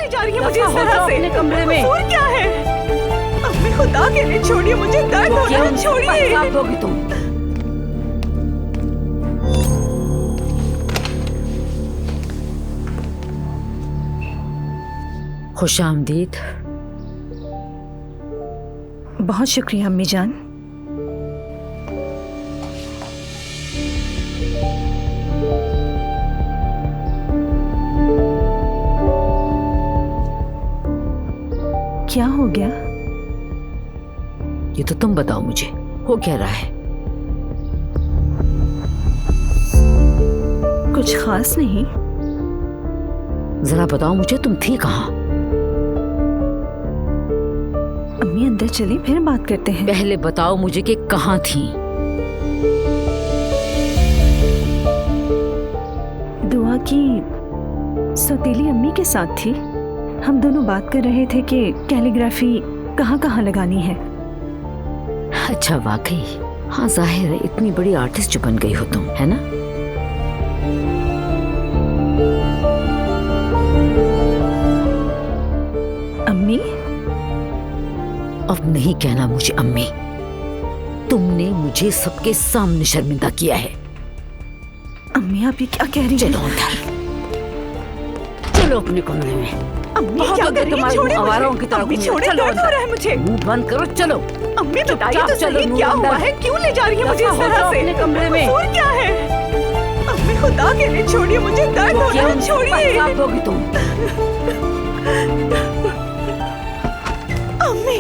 ले जा रही है मुझे इस तरह से? अपने कमरे में। कसूर क्या है? अम्मी खुदा के लिए छोड़िए, मुझे दर्द हो रहा है, छोड़िए। दोगी तुम? खुश आमदीद। बहुत शुक्रिया अम्मी जान। क्या हो गया? ये तो तुम बताओ मुझे, हो क्या रहा है? कुछ खास नहीं। जरा बताओ मुझे, तुम थी कहाँ? अम्मी अंदर चली, फिर बात करते हैं। पहले बताओ मुझे कि कहाँ थी? दुआ की सौतेली अम्मी के साथ थी। हम दोनों बात कर रहे थे कि कैलीग्राफी कहाँ कहाँ लगानी है। अच्छा, वाकई? हाँ, जाहिर है इतनी बड़ी आर्टिस्ट जो बन गई हो तुम, है ना? अम्मी? अब नहीं कहना मुझे अम्मी। तुमने मुझे सबके सामने शर्मिंदा किया है। अम्मी आप ये क्या कह रही हैं? चलो अंदर, चलो अपने कमरे में। अम्मी क्या कर रही हैं? छोड़िए आवारों मुझे। की तरह अम्मी घूमो। छोड़िए, चलो दर्द हो रहा है मुझे। मुंह बंद करो, चलो। अम्मी बताइए तो चलो, सही, क्या अंदर। हुआ है? क्यों ले जा रही है मुझे इस तरह से? अपने कमरे में। कसूर क्या है? अम्मी खुदा के लिए छोड़िए, मुझे दर्द हो रहा है, छोड़िए। दोगी तुम? अम्मी,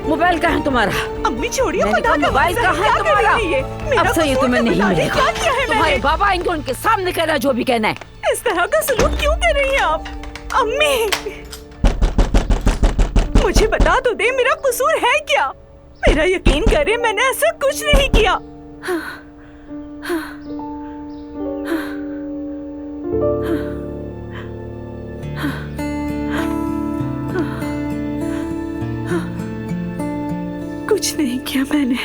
मोबाइल कहाँ है तुम्हारा? अम्मी छोड़िए, मैंने खुदा कहा का मोबाइल वास्ता, कहाँ है क्या कर तुम्हारा? रही है ये? मेरा अब से ये कसूर तुम्हें तो नहीं बता दे, मिलेगा। क्या किया है तुम्हारे मैंने? बाबा आएंगे, उनके सामने कहना जो भी कहना है। इस तरह का सलूक क्यों कर रही हैं आप? अम्मी मुझे बता तो दे, मेरा कसूर है क्या? मेरा यकीन करे, मैंने ऐसा कुछ नहीं किया। कुछ नहीं किया मैंने।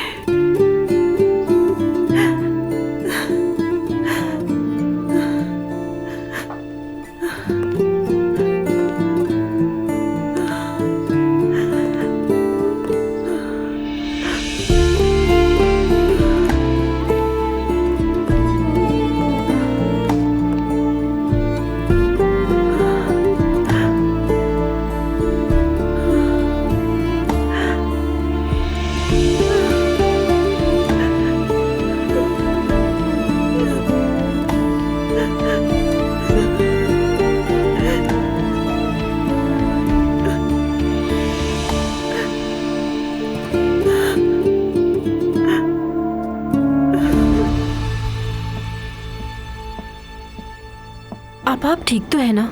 आप ठीक तो है ना?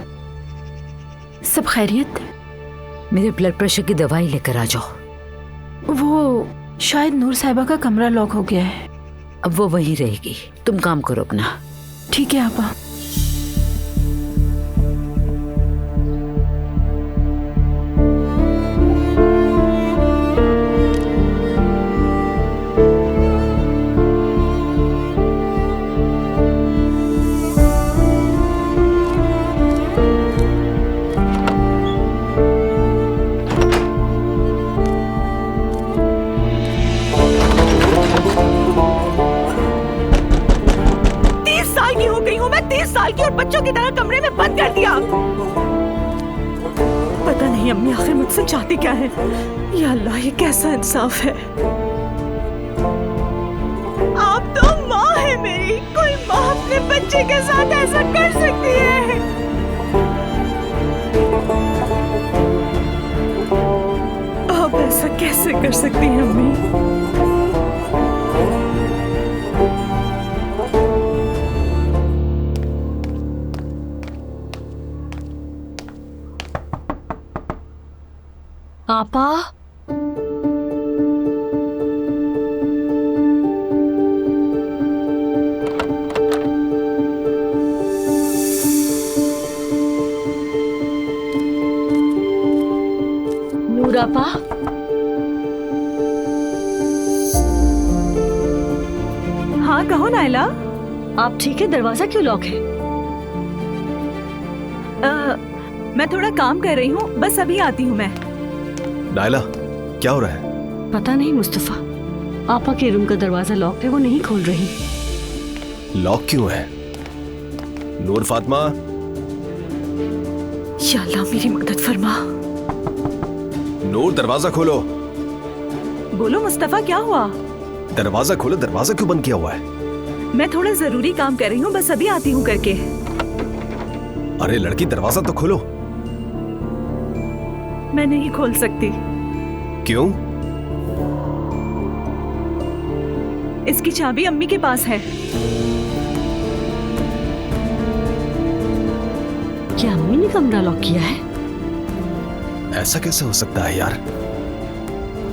सब खैरियत? मेरे ब्लड प्रेशर की दवाई लेकर आ जाओ। वो शायद नूर साहिबा का कमरा लॉक हो गया है। अब वो वहीं रहेगी, तुम काम करो अपना। ठीक है आपा। और बच्चों की तरह कमरे में बंद कर दिया। पता नहीं अम्मी आखिर मुझसे चाहती क्या है। या अल्लाह, ये कैसा इंसाफ है। आप तो माँ है मेरी, कोई माँ अपने बच्चे के साथ ऐसा कर सकती है? आप ऐसा कैसे कर सकती हैं अम्मी? आपा, नूर आपा, हाँ कहो नायला। आप ठीक है? दरवाजा क्यों लॉक है? मैं थोड़ा काम कर रही हूँ, बस अभी आती हूँ मैं। नायला, क्या हो रहा है? पता नहीं मुस्तफा, आपा के रूम का दरवाजा लॉक है, वो नहीं खोल रही। लॉक क्यों है? नूर फातिमा, या अल्लाह मेरी मदद फरमा। नूर दरवाजा खोलो। बोलो मुस्तफा, क्या हुआ? दरवाजा खोलो, दरवाजा क्यों बंद किया हुआ है? मैं थोड़ा जरूरी काम कर रही हूँ, बस अभी आती हूँ करके। अरे लड़की, दरवाजा तो खोलो। मैं नहीं खोल सकती। क्यों? इसकी चाबी अम्मी के पास है। क्या अम्मी ने कमरा लॉक किया है? ऐसा कैसे हो सकता है यार?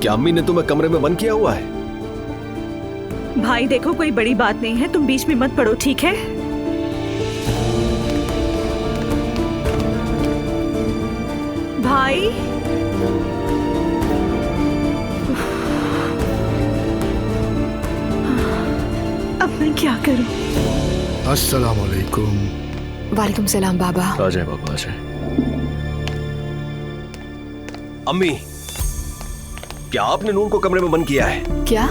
क्या अम्मी ने तुम्हें कमरे में बंद किया हुआ है? भाई देखो, कोई बड़ी बात नहीं है, तुम बीच में मत पड़ो, ठीक है? भाई, अब मैं क्या करूं? अस्सलाम वालेकुम। वालेकुम सलाम बाबा। आ जाए बाबा, आ जाए। अम्मी, क्या आपने नूर को कमरे में बंद किया है? क्या?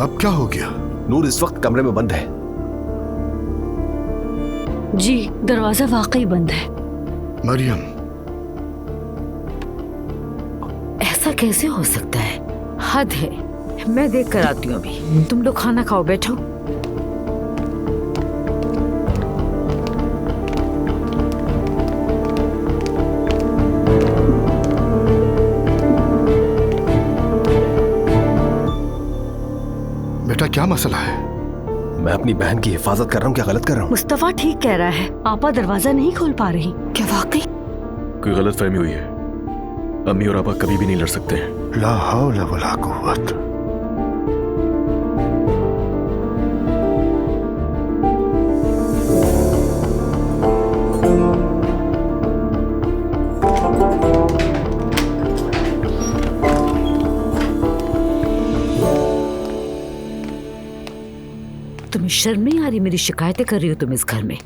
अब क्या हो गया? नूर इस वक्त कमरे में बंद है। जी, दरवाजा वाकई बंद है। मरियम, ऐसा कैसे हो सकता है? हद है। मैं देख कर आती हूँ अभी। तुम लोग खाना खाओ, बैठो। बेटा क्या मसला है? मैं अपनी बहन की हिफाजत कर रहा हूँ, क्या गलत कर रहा हूँ? मुस्तफा ठीक कह रहा है, आपा दरवाजा नहीं खोल पा रही। क्या वाकई? कोई गलत फहमी हुई है। अम्मी और आपा कभी भी नहीं लड़ सकते हैं। ला हौला वला कुव्वत। तुम्हें शर्म नहीं आ रही? मेरी शिकायतें कर रही हो तुम इस घर में।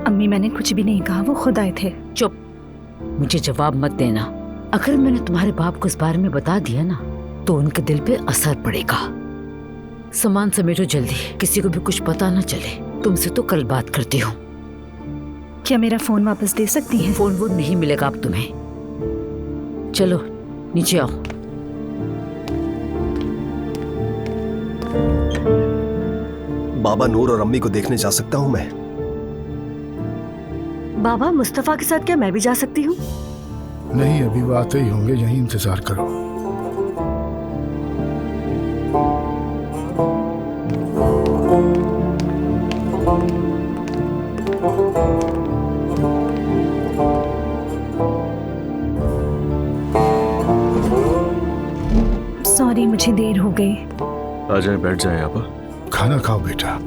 अम्मी, मैंने कुछ भी नहीं कहा, वो खुद आए थे। चुप, मुझे जवाब मत देना। अगर मैंने तुम्हारे बाप को इस बारे में बता दिया ना, तो उनके दिल पे असर पड़ेगा। सामान समेटो जल्दी, किसी को भी कुछ पता ना चले। तुमसे तो कल बात करती हूँ। क्या मेरा फोन वापस दे सकती हैं? फोन वो नहीं मिलेगा अब तुम्हें। चलो नीचे आओ। बाबा, नूर और अम्मी को देखने जा सकता हूँ मैं? बाबा, मुस्तफा के साथ क्या मैं भी जा सकती हूँ? नहीं, अभी वो आते ही होंगे, यहीं इंतजार करो। सॉरी, मुझे देर हो गई। आ जाए, बैठ जाए आपा। खाना खाओ बेटा।